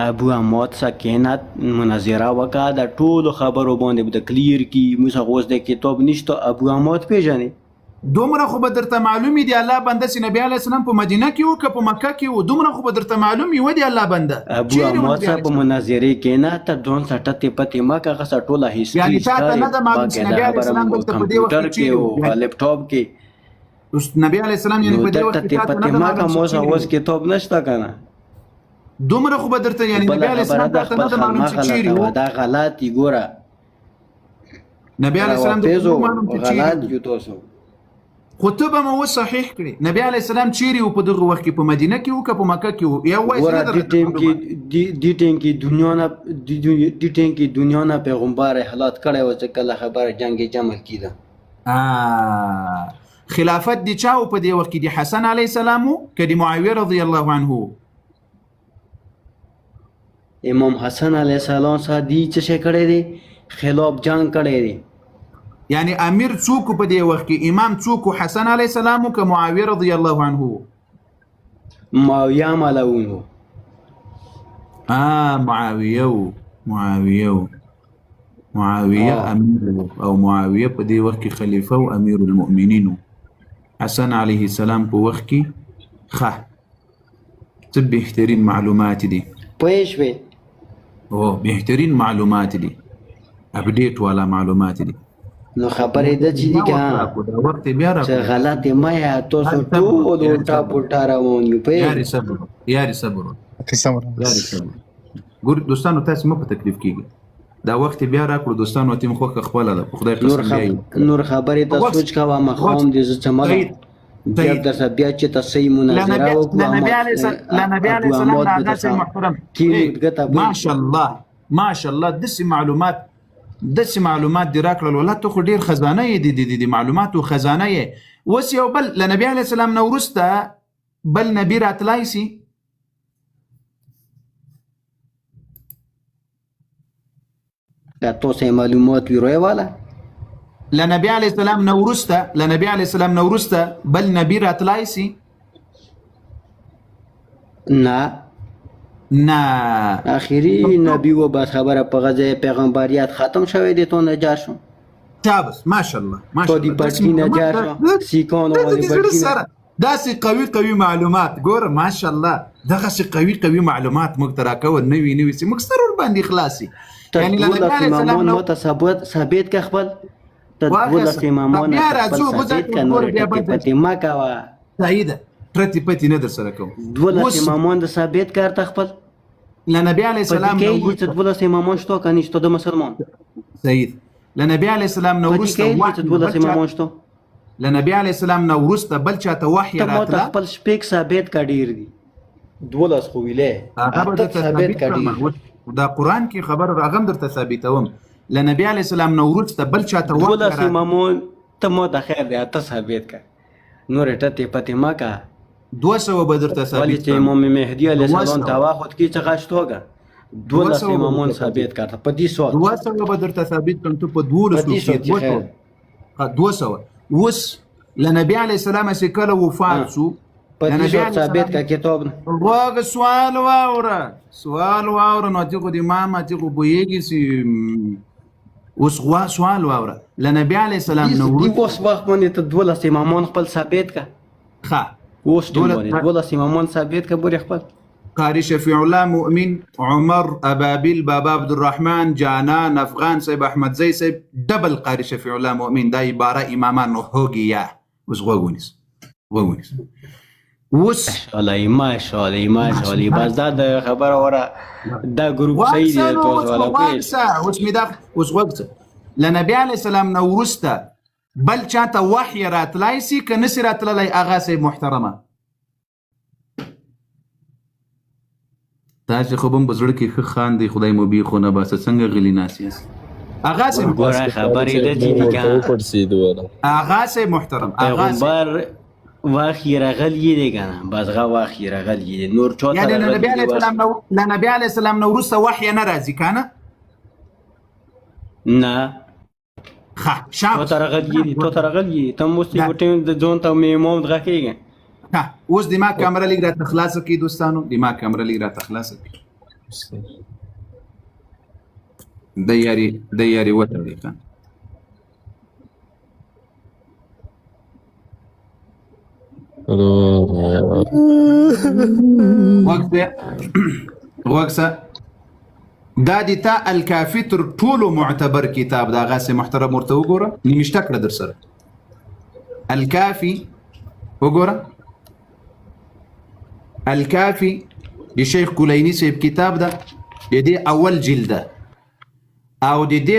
ابو اماد سکینت مناظره وکړه د ټولو خبرو باندې د کلیر کی موږ غوښ د کتاب نشته ابو اماد پیژنې دومره خو به درته معلومي دی الله بنده چې نبی علیه السلام په مدینه کې و که په مکه کې و دومره خو به درته معلومي و دی الله بنده ابو اماد صاحب په مناظره کې نه ته ځون سټه پته ما کا غسه ټوله هیستوري یعنی تا ته نه ده معلوم چې نبی علیه السلام دلته په دې وخت کمپیوټر کې او لپټاپ کې اوس نبی علیه السلام یعنی په دې وخت کې تا ته نه ده ما کا معلوم موږ چې اوس کتاب نشته کنه دومره خو به درته یعنی نبی علیه السلام ته نه ده معلوم چې چیرې و دا غلطي ګوره نبی علیه السلام ته پیزو معلوم چې غلط چیرې یو تاسو خو ته به مو صحیح کړي نبی علیه السلام چیرې و په دغه وخت کې په مدینه کې و که په مکه کې و یا وایي ګوره دې ټیم کې دنیا نه پیغمبر حالات کړی و چې کله خبره جنگ جمل کیده خلافت دی چاو په دې وخت کې د حسن علیه السلام که د معاویه رضی الله عنه امام حسن علیه السلام سره دی څه شي کړی دی خلاف جنگ کړی دی یعنی امیر څوک په دې وخت کې امام څوک حسن علیه السلام که معاویه رضی الله عنه معاویه ملعون و معاویه امیر او معاویه په دې وخت کې خلیفه او امیر المؤمنین حسن علیه السلام په وخت کې څه بهترین معلومات دي پوه شوې او بهترین معلومات دي اپډیټ والا معلومات دي نو خبرې د چې دي که دا وخت بیا را چې غلطې مه یا تاسو ټول الټا پلټا روان یو پوهېږئ یاري صبر ګور دوستانو تاسو مه په تکلیف کېږئ دا وخت بیا راکړو دوستانو ته مو خوښه خپله ده په خدای قسم بیا نور خبرې ته سوچ کوه مخام دې زه څه بیا درسه بیا چې ته صحیح مناظره وکړو لنبي عليه السلام ناس محترم ماشاءالله داسې معلومات دې راکړل والله ته خو ډېر خزانه یې د معلوماتو خزانه یې اوس یو بل له نبي علیه السلام نه وروسته بل نبي راتلی سي تاسو معلومات ویروي والا لنبي عليه السلام نورسته بل نبي راتلی سي نه اخیری نبی و بس خبره په غزه پیغمبریت ختم شوی دی تو نجات شو تابس ماشاءالله تو دی پټی نجات شو سیکون والی پټی داسې قوي معلومات ګوره ماشاءالله دغه قوي معلومات موږ ته راکول نوي سي موږ ستر باندې خلاصي یعنی لنبي عليه السلام نو ثابت که خپل تدولت امامان ثابت که نور پتی ما کوا صحیح ده پرتی نه در سره کوم دولت امامان د ثابت کار خپل لنبي عليه السلام نو دولت امامان شتو کني شتو د مسلمان صحیح لنبي عليه السلام نو ورسته دولت امامان شتو لنبي عليه السلام نو ورسته بل چاته وحي راتله ته خپل شپږ ثابت کا ډیر دي دولت خو ویلې ثابت کا ډیر دا قران کې خبر راغم درته ثابتوم لنبي عليه السلام نو ورسته بل چاته وحي دولت امامان ته مو د خیر دی ته ثابت کا نور ټته پته ما کا 200 بدرته ثابت ولی چې امام مهدی علیه السلام تواخد کی څخه شتوګه دولت امامان ثابت کړه په دې سوال 200 بدرته ثابت کړه ته په 200 200 اوس لنبي عليه السلام چې کله وفات شو په لنبي دې عليه ثابت کا السلام کتاب غوږ سوال واوره نو ته خو د امام ته خو بویږي چې اوس سوال واوره لنبي عليه السلام نو دې اوس وخت باندې ته 12 امامان خپل ثابت کا ښه اوس باندې 12 امامان ثابت کا بوري خپل قاری شفیع الله مؤمن عمر ابابیل بابا عبدالرحمن جانان افغان صاحب احمد زی صاحب ډبل قاری شفیع الله مؤمن دا عباره امامان نو هوګي یا اوس غوګونیس ماشاءالله بس دا د خبره وره دا ګروپ صحیح دی تاسو ولا کوي اوس می دا اوس وخت لنبي عليه السلام نو ورسته بل چاته وحی راتلای سي که نسی راتللی اغا صاحب محترمه تاسو خو بم بزړه کې ښه خان دی خدای مو بي خو نه بس څنګه غلی ناسي اغا صاحب ګوره خبرې د دې په پرسي دوه اغا صاحب محترم اغا پیغمبر واخی رغلی دی کنه بس غا واخی رغلی دی نور چوتا يعني النبي عليه السلام نو ورسته وحي نه راځي کنه نه شام تو رغلی تم مستي وټیم د ځون ته میمون دغه کېږي اوس دماغ کیمرا لګ را تخلاص کی دوستانو دماغ کیمرا لګ را تخلاص کی د یاري وته دی وقت دا دي تا الکافي تر ټولو معتبر کتاب دا غاسه محترم ورته وګوره نیمشته کړه در سره الکافي وګوره الکافي د شیخ کلینی صاحب کتاب ده د دې اول جلد او د دې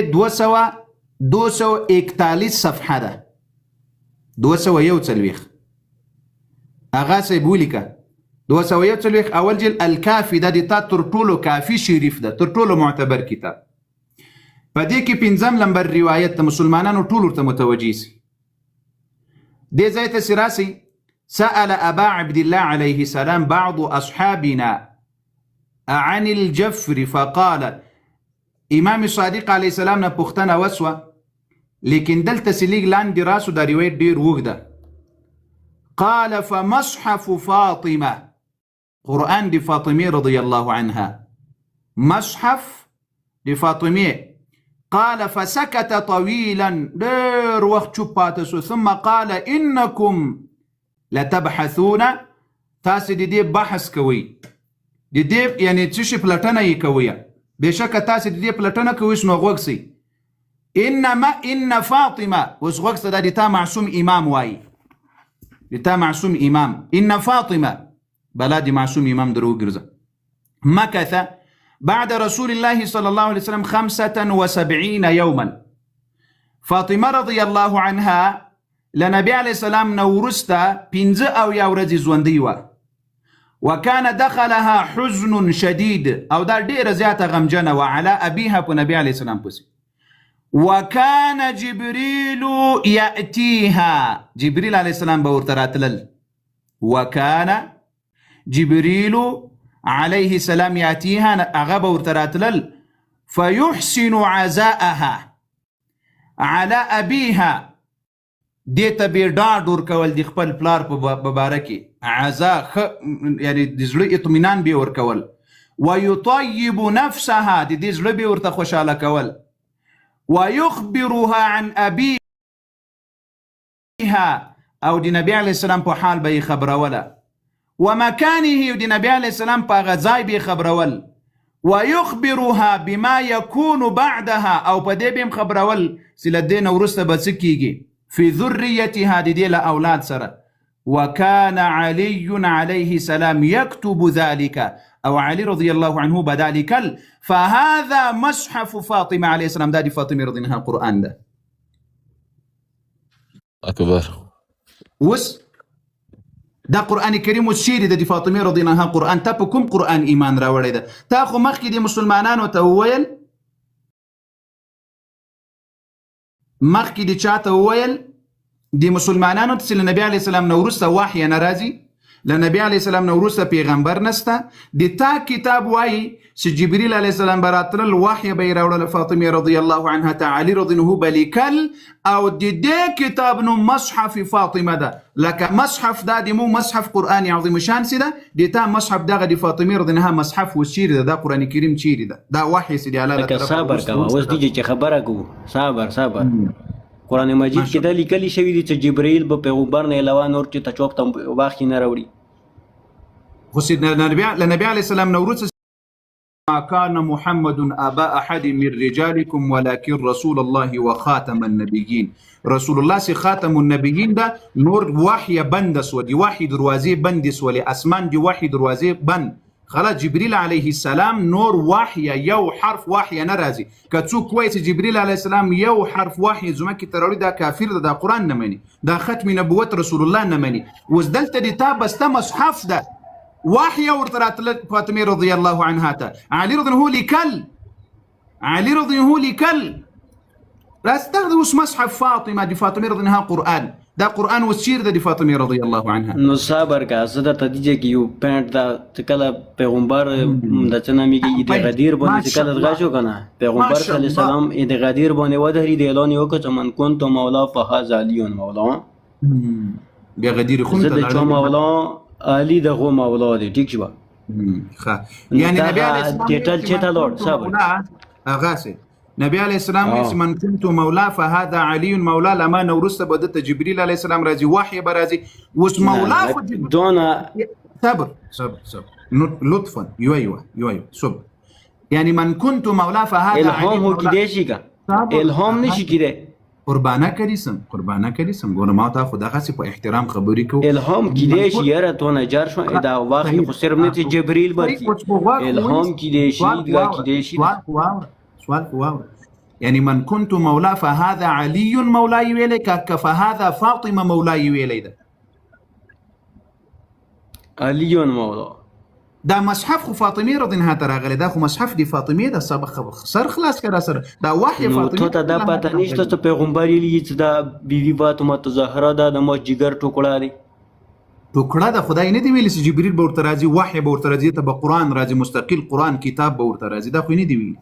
241 صفحه ده 241 اغا صاحب ولیکه 241 اول جلد الکافي دا د تا تر ټولو کافي شریف ده تر ټولو معتبر کتاب په دې کې پنځم نمبر روایت د مسلمانانو ټول ورته متوجي سي دې ځای ته سراسي سأل أبا عبد الله عليه السلام بعض أصحابنا عن الجفر فقال إمام الصادق عليه السلام نبختنا وسوى لكن دلت سليق لان دراسو دا رواية دير وغدا قال فمصحف فاطمة قرآن دي فاطمة رضي الله عنها مصحف دي فاطمة قال فسكت طويلا دير وقت شباتسو ثم قال إنكم لتبحثون تاسو د دې بحث کوي د دې یعنی چې پلټنه یې کوي بشک تاسو د دې پلټنه کوي نو غوښسي انما ان فاطمه اوس غوښته د تا معصوم امام وای د تا معصوم امام ان فاطمه بلاد معصوم امام درو ګرځه مكث بعد رسول الله صلى الله عليه وسلم 75 يوما فاطمه رضي الله عنها لنبي عليه السلام نورستا پنځه او یا ورځې ژوندۍ وه وكان دخلها حزن شديد او دا ډیره زیاته غمجنه وه على ابيها په نبي عليه السلام پسې وكان جبريل يأتيها جبريل عليه السلام به ورته راتلل وكان جبريل عليه السلام يأتيها هغه به ورته راتلل فيحسن عزاءها على ابيها دیتا بی ډاډ ورکول د خپل پلار په باره کې عزا یعنی د زړه اطمینان بی ورکول ويطيب نفسها د دې زړه بی ورته خوشاله کول ويخبرها عن ابيها او د نبی علیه السلام په حال به خبروله ومكانه د نبی علیه السلام په غځای به خبرول ويخبرها بما يكون بعدها او په دې به خبرول چې له دې نه وروسته به څه کیږي في ذريتها دي لأولاد سرة وكان علي عليه السلام يكتب ذلك أو علي رضي الله عنه بذلك فهذا مصحف فاطمة عليه السلام دادي فاطمة رضي عنها القرآن ده أكبر وس دا قرآن الكريم والشيري دادي فاطمة رضي عنها القرآن تابكم قرآن إيمان راولي ده تاخو مخي دي مسلمانان وتويل مخکې د چاته وویل د مسلمانانو ته چې له نبي علیه السلام نه وروسته وحی نه راځي له نبی علیه السلام نه وروسته پیغمبر نسته د تا کتاب وایي چې جبریل علیه السلام به راتلل وحی به یې راوړل فاطمه رضی الله عنها ته علي رضی الله عنه به لیکل او د دې کتاب نوم مصحف فاطمه ده لکه مصحف دا د مو مصحف قرآن عظیم شان سي ده د تا مصحف دغه د فاطمه رضی الله عنها مصحف و چیرې ده دا قرآن کریم چیرې ده دا وحی سي دی الله لکه صبر کوه اوس دي چې خبره کوو صبر قرآن مجید کې دا لیکلي شوي دي چې جبرائیل به پیغمبر نه علاوه نور چې ته چوک ته واخلي نه راوړي خو لنبي عليه السلام نورث ما كان محمد أبا أحد من رجالكم ولكن رسول الله وخاتم النبيين رسول الله سي خاتم النبيين ده نور وحي بند سو دي وحي دروازه بند سو اسمان دي وحي دروازه بند خلاص جبريل عليه السلام نور وحي يو حرف وحي نرازي كتسو كويس جبريل عليه السلام يو حرف وحي زمكي تروري ده كافر ده قرآن نماني ده ختم نبوة رسول الله نماني وزدلت دي تابس مصحف ده وحي ورترات فاطمه رضي الله عنها ته علي رضي الله عنه لكل لا استخدم مصحف فاطمه دي فاطمه رضي الله عنها قرآن دا قرآن وسير دي فاطمه رضي الله عنها نو صبر کا زده تدیجه کې یو پینټ دا کله پیغمبر د چنامي کې د غدیر باندې کله غاښو کنه پیغمبر صلی الله علیه وسلم د غدیر باندې ودهری د اعلان یو که من كنت مولا فهذا علي مولا بیا غدیر خو ته د مولا علي دغه مولا دی ټیک شو يعني نبي عليه السلام ټیټل چته لور صبر غاسي نبي عليه السلام من كنت مولا فهذا علي مولا لما نورث بدت جبريل عليه السلام رازي وحي برازي وس مولا دون صبر لطفا يويو صبر يعني من كنت مولا فهذا الهام هو كده شي کا الهام نشي كده قربانه کړی سم ګوره ما ته خدا خاصه په احترام خبرې کو الهام کیدې شي یاره تو نه جار شو دا واخی خو صرف نه جبريل برکی الهام کیدې شي دا کیدې شي سوال يعني من كنت مولا فهذا علي مولاي ویلې فهذا فاطمه مولاي ویلې ده علي مولا دا مصحف فاطمه رضی الله عنها راغلی دا خو مصحف دی فاطمه دا سبق سر خلاص کړه سر دا وحی فاطمه ته دا پته نشته چې پیغمبر یې چې دا بیبي فاطمه زهرا دا د مو جګر ټوکړه دی ټوکړه د خدای نه دی ویل چې جبريل به ورته راځي وحی به ورته راځي ته به قرآن راځي مستقل قرآن کتاب به ورته راځي دا خو نه دی ویل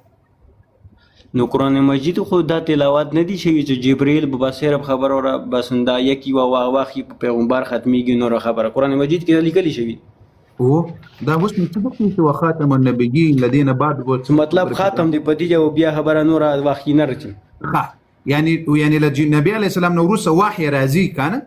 نو قرآن مجید خو دا تلاوت نه دی شوی چې جبريل به صرف خبر اوره بس دا یکی واخی پیغمبر ختمیږي نور خبره قرآن مجید کې لیکلی شوی او دا اوس مطلب چې وخاتم النبیین الذين بعد مطلب خاتم دی پدې او بیا خبره نور واخی نه رچی يعني النبي عليه السلام نورث وحي رازي كان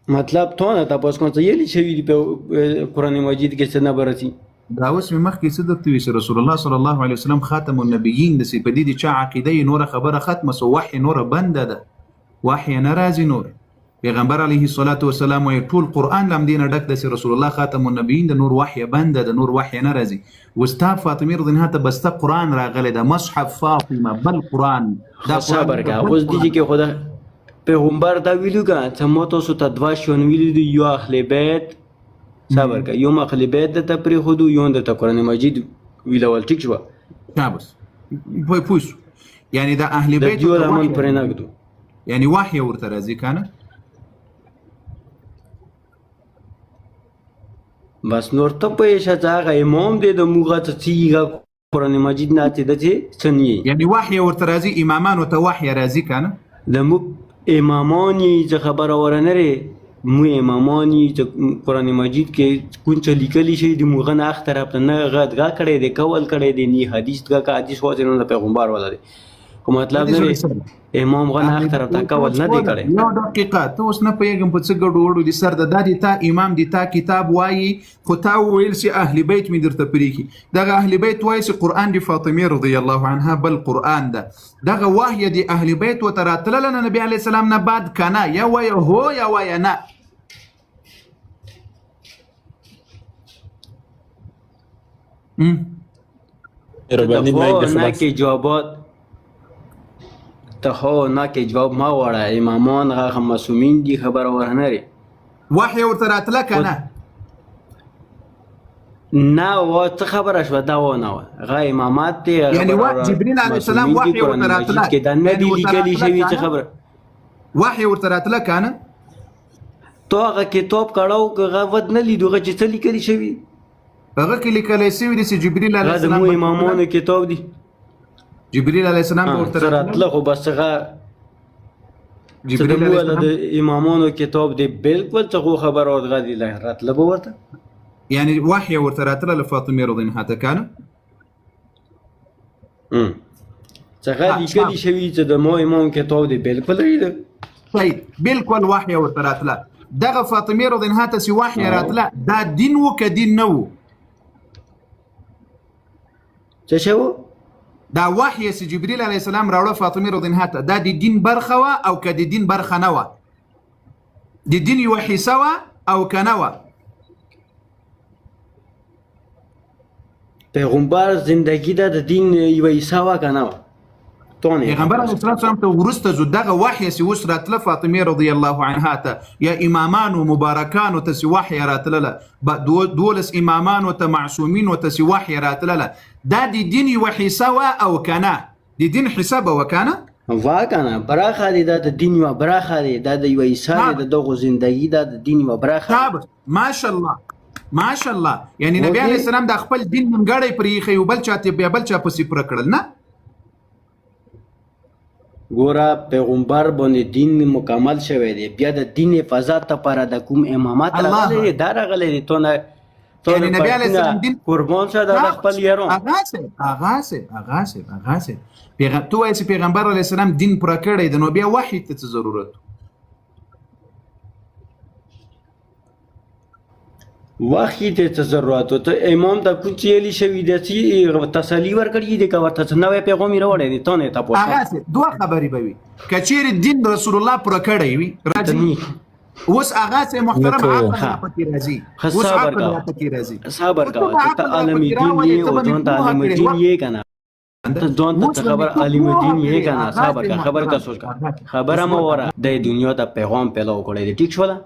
مطلب ته نه تاسو کوم څه یلی شوی دی په قرآن مجید کې څه نه برتی دا اوس مخکې څه درته وی رسول الله صلی الله علیه وسلم خاتم النبیین د سي پدې چا عقیده نور خبره ختمه سو وحي نور بند ده وحي ناراضي نور پیغمبر علیه الصلاة والسلام وی ټول قرآن لم دینه ډک د رسول الله خاتم النبیین د نور وحی بند د نور وحی نه راځي وستا فاطمه رضی الله عنها بسته قرآن راغلی د مصحف فاطمه بل قرآن دا صبر کا اوس دي چې خدا پیغمبر دا ویلو کا چې مو تاسو ته دوا شون ویلو دی یو اهل بیت صبر کا یو اهل بیت د تپری خودو یو د قرآن مجید ویلول ټیک شو تابس پویس یعنی دا اهل بیت د یو لمن پر نه غدو یعنی وحی ورته راځي کنه بس نور ته په شته هغه امام دی د موغه ته چیغه قرآن مجید نه ته د څنګه یعنی وحی ورته راځي امامان او ته وحی راځي کنه د مو امامانی چې خبره ورنره مو امامانی چې قرآن مجید کې کوم چې لیکلی شي د موغه نه اخ طرف ته نه غدغه کړي د کول کړي د نی حدیث کا حدیث وځي نو پیغمبر ولري کوم مطلب نه امام غنا اخ طرف ته کول نه دی کړي یو دقیقه ته اوس نه پیغام په څه ګډ وړو دي سر د دادی تا امام دی تا کتاب وایي خو تا ویل سي اهل بیت می درته پریخي دغه اهل بیت وایي سي قرآن دی فاطمه رضی الله عنها بل قرآن ده دغه وحی دی اهل بیت وتراتل لنا نبی علی السلام نه بعد کنه یا وای هو یا وای نه ربانی مایک نه کې جوابات ته هو نه کې جواب ما وړه امامان هغه معصومین دي خبره ورنه لري وحی ورته راتله کنه نه و څه خبره شو دا و نه هغه امامات دي یعنی جبريل علیه السلام وحی ورته راتله کې دا نه دي لیکلي شوی څه خبره وحی ورته راتله کنه تو هغه کتاب کړهو که هغه ود نه لیدو هغه چې څه لیکلي شوي هغه کې لیکلی شوي دي چې جبریل علیه هغه السلام زموږ امامانو کتاب دي جبریل علیه السلام به ورته سره تله خو بس هغه جبریل علیه د امامانو کتاب دی بالکل څه خو خبر ورغه دی راتله به ورته يعني وحي ورتراتله لفاطمه رضي الله عنها كان څنګه لیکلي شوي چې د مو امام کتاب دی بالکل دی طيب بالکل وحي ورتراتله دغه فاطمه رضي الله عنها سي وحي راتله دا دین و کدین نو څه شو دا وحي سي جبريل عليه السلام راوړه فاطمه رضي الله عنها دا د دین برخه وا او کد دین برخه نه وا د دین یو حصه وا او کنه وا پیغمبر زندگی ده د دین یو حصہ وا کنه پیغمبر علیه السلام ته ورسته زو دغه وحی سی وسراتله فاطمه رضی الله عنها ته یا امامان و مبارکان ته سی وحی راتله دولس امامان ته معصومین ته سی وحی راتله دا د دین یو حصہ وا او کنه د دین حساب وکنه وا کنه براخه دی د دین یو براخه دی د یو حصہ د دغه زندگی د دین یو براخه ماشاء الله ماشاء الله یعنی نبی علیه السلام د خپل دین منګړی پرې خو بل چاته بل چا پسې پر کړل نه ګوره پیغمبر باندې دین مکمل شوی دی بیا د دین حفاظت لپاره د کوم امامات راغلي دا راغلي ته نه یعنی نبی علیه السلام دین قربان شه د خپل یارو اغه سه تو وایي چې پیغمبر علیه السلام دین پر کړی د نو بیا وحی ته ضرورت واخی ته ضرورت ته امام د کوچېلی شوی د چې تسلی ورکړي د کا ورته نوې پیغام راوړی دي ته نه تاسو هغه دوه خبرې به وي کچېر دین رسول الله پر کړی وي راځي اوس هغه محترم عقل پکې راځي اوس عقل پکې راځي صبر کا ته عالم دین یې او ځان ته عالم دین یې کنه ته ځان ته خبر عالم دین یې کنه صبر کا خبر کا سوچ کا خبره مو وره د دنیا ته پیغام پیلو کړی دی ټیک شولا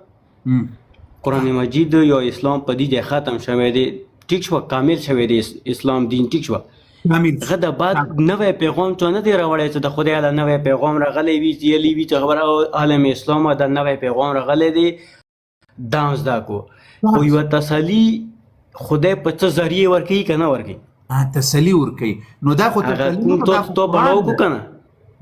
قرآن مجید یا اسلام پدید ختم شوی دی ټیک شو کامل شوی دی اسلام دین ټیک شو غدا بعد نوې پیغام ته نه دی راوړی چې د خدای له نوې پیغام راغلی وي چې یلی وی چې خبره عالم اسلام د نوې پیغام راغلی دی دانس دا کو خو یو تسلی خدای په څه ذریعہ ورکی کنه ورکی تسلی ورکی نو دا خو کوم تو بلو کو کنه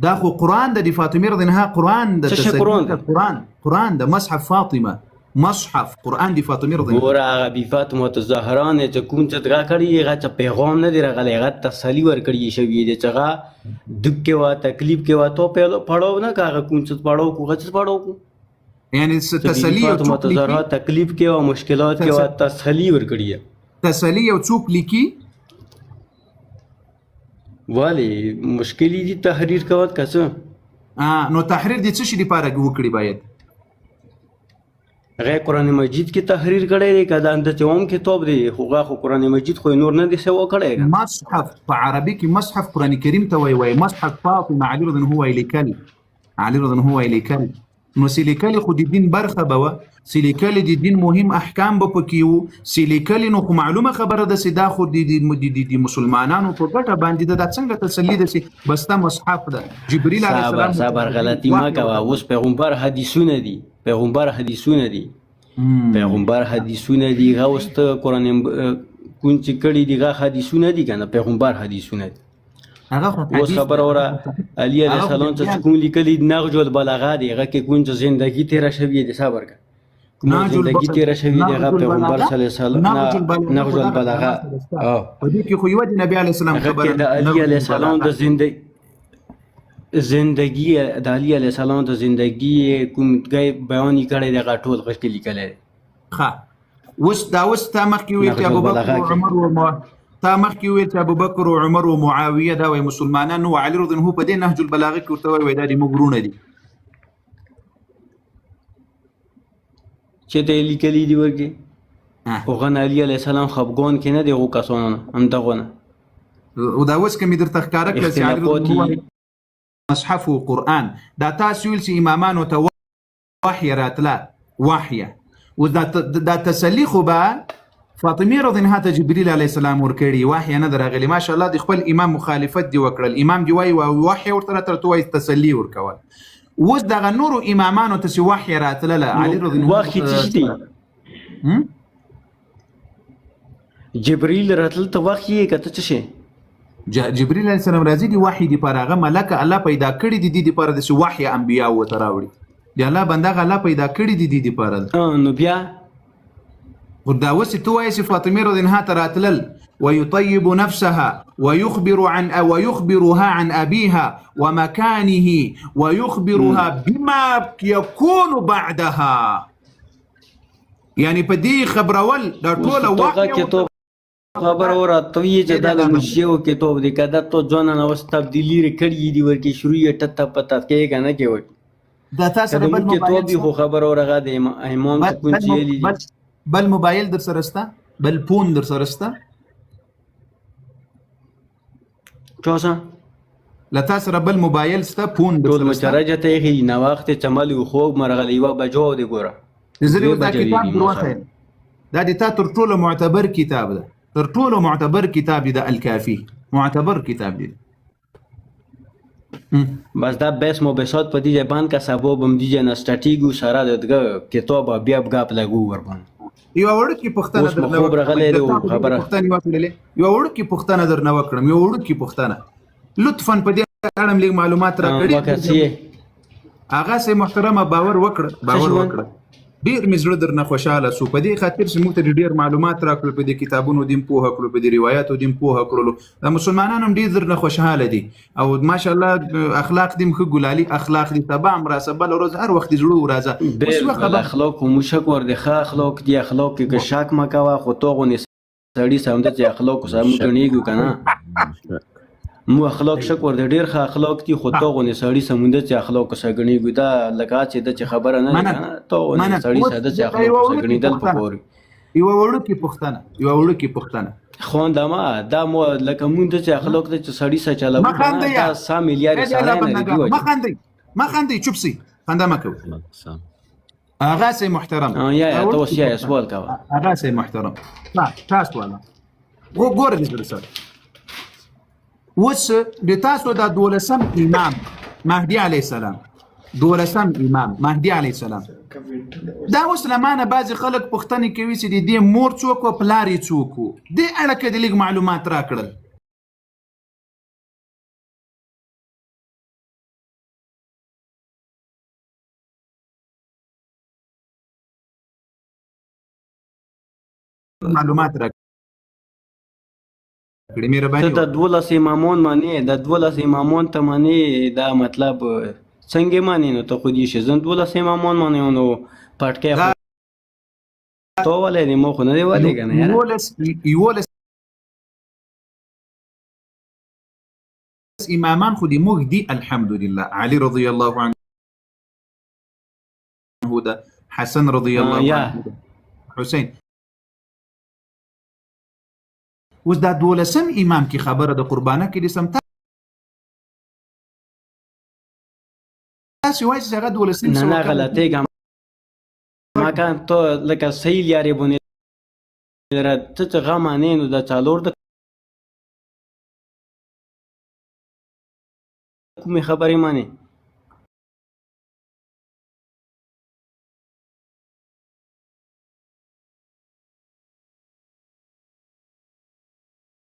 دا خو قرآن د فاطمه رضی الله عنها قرآن د قرآن د مصحف فاطمه مصحف قرآن دی فاطمه رضی الله ګوره هغه بی فاطمه الزهرا نه چې کوم څه دغه کړي هغه څه پیغام نه دی راغلی هغه تسلی ورکړي شوی دی چې هغه دک کې وا تکلیف کې وا تو په پړاو نه هغه کوم څه پړاو کو هغه څه پړاو کو یعنی تسلی او فاطمه الزهرا تکلیف کې او مشکلات کې وا تسلی ورکړي تسلی او څوک لیکي والی مشکلی دی تحریر کوت کسه نو تحریر دي څه شي لپاره وکړي باید غیر قرآن مجید کی تحریر کړی دی که د چوم کتاب دی خو قرآن مجید خو نور نه دی سوا کړی مصحف په عربي کې مصحف قرآن کریم ته وایي مصحف فاطمه علي رضی الله عنه لیکل علي رضی الله عنه لیکل نو سلیکل خو د دین برخه به سلیکل د دین مهم احکام به پکې وو سلیکل نو معلومه خبره ده چې دا خو د مسلمانانو په ګټه باندې د څنګه تسلی ده چې بس تا مصحف ده جبرئیل علیه السلام صبر غلطی ما کوه اوس پیغمبر حدیثونه دي پیغمبر حدیثونه دي غوست قرآن کون چې کړي دي غا حدیثونه دي کنه پیغمبر حدیثونه دي اوس خبر اوره علی علیه السلام چې کوم لیکلي نهج البلاغه دی هغه کې کوم زندگی تیر شوی دی صبر کا کوم زندگی تیر شوی دی هغه پیغمبر صلی الله علیه وسلم نهج البلاغه په دې کې خو یو دی نبی علیه السلام خبر د علی علیه السلام د زندگی د علی علیه السلام د زندگی کوم بیان کړي دی هغه ټول غږ کې لیکل دي ښه اوس تا مخکې ویل چې ابو بکر او عمر او معاویه دا وای مسلمانان او علی رضی الله په دې نهج البلاغه کې ورته وای دا د مغرونه دي چې ته لیکلي دی ورګي او غن علی علیه السلام خفګون کې نه دی او کسانو هم دغونه او دا اوس کوم درته ښکارا کړ چې علی رضی الله مصحف او قران دا تاسو ویل چې امامان او وحی راتله وحی او دا تسلی خو به فاطمه رضی الله عنها جبريل عليه السلام ورکړي وحی نه درغلی ماشاء الله د خپل امام مخالفت دی وکړل امام دی وای وحی ورته تر توای تسلی ورکول اوس دغه نورو امامانو ته چې وحی راتلله علي رضی الله وحی څه شي دی؟ جبريل راتل ته وحی یې که ته څه شي؟ جبريل علیه السلام راځي دی وحی دی پر هغه ملک الله پیدا کړی دی د پر د وحی انبیا و ته راوړي دی الله بندغه الله پیدا کړی دی د پر نو بیا دا اوس ته وایي چې فاطمه رضی الله عنها راتلل ويطيب نفسها ويخبرها عن أبيها ومكانه ويخبرها بما يكون بعدها يعني بدي خبرول دا ټول وخت خبر اوراتوی چې دا د مشیو کتاب دی کدا ته ځوان نو تبدیلی کړی دی ورکی شروع یې ټټه پتا کې کنه کې وټ دا تاسو بل کتاب دی خو خبر اورغه د امام کوم چيلی بل موبایل در سره ستا بل فون در سره ستا چوسا لتا سره بل موبایل ستا فون در ټول سره ستا مچرجه ته هی نو وخت چمل خو مرغلی و بجو دی ګوره زری دا کتاب دروخه دا د تا تر ټولو معتبر کتاب ده تر ټولو معتبر کتاب دی الکافی معتبر کتاب دی بس دا بیس موبسات په دې ځبان کا سبب هم دي نه سټاټیګو سره دغه کتاب بیا بغاپ لګو وربان یو وړکی پښتنه در نو خبره خبره یو وړکی پښتنه در نو کړم یو وړکی پښتنه لطفاً په دې اړه لیک معلومات را کړی هغه سه محترمه باور وکړه ډیر مزړه در نه خوشاله سو په دې خاطر چې موږ ته ډیر معلومات راکړل په دې کتابونو دیم پوهه کړو په دې روایتو دیم پوهه کړو د مسلمانانو ډیر در نه خوشاله دي او ماشاءالله اخلاق دیم خو ګلالي اخلاق دي تبع مراسبه لروز هر وخت جوړو راځه اوس وخت اخلاق او مشک ور دي اخلاق دي اخلاق کې شک مکوا خو توغونی سړی سمده چې اخلاق سم ټنیګو کنه مو اخلاق شکر د ډیر ښه اخلاق دي خو توغونی سړی سمونده چې اخلاق سګنی ګدا لکه چې د خبره نه ده توغونی سړی ساده چې اخلاق سګنی دل پکوري یو وړکی پښتنه خواندما دا مو لکه مونږ چې اخلاق د سړی سره چلاو دا 100 میلیارډ سره نه دی ما خاندي چوپ سي خندا ما کوي اغا سي محترم یا توصيه سوال کا اغا سي محترم تاسو ولا ګور دې درسره وس د تاسو د دولسم امام مهدي علی السلام دا اوس لمانه بعض خلک پښتني کوي چې د دې مور څوک او پلاری څوک دې اړه کې د لیک معلومات راکړل معلومات راکړل ته د 12 امامون معنی د 12 امامون ته معنی دا مطلب څنګه معنی نو ته خو دې شې زند 12 امامون معنی نو پټکې تو ولې نه مخ نه دی ولې کنه یار یولس امامان خو دې موږ دي الحمدلله علي رضی الله عنه ده حسن رضی الله عنه حسین اوس دا دولسم امام کی خبره د قربانه کې د سمتا تاسو وایي چې هغه دولسم نه غلطه ګم ما کان ته لکه صحیح یاري بونه ته غمانه نو د چالور د کومه خبرې معنی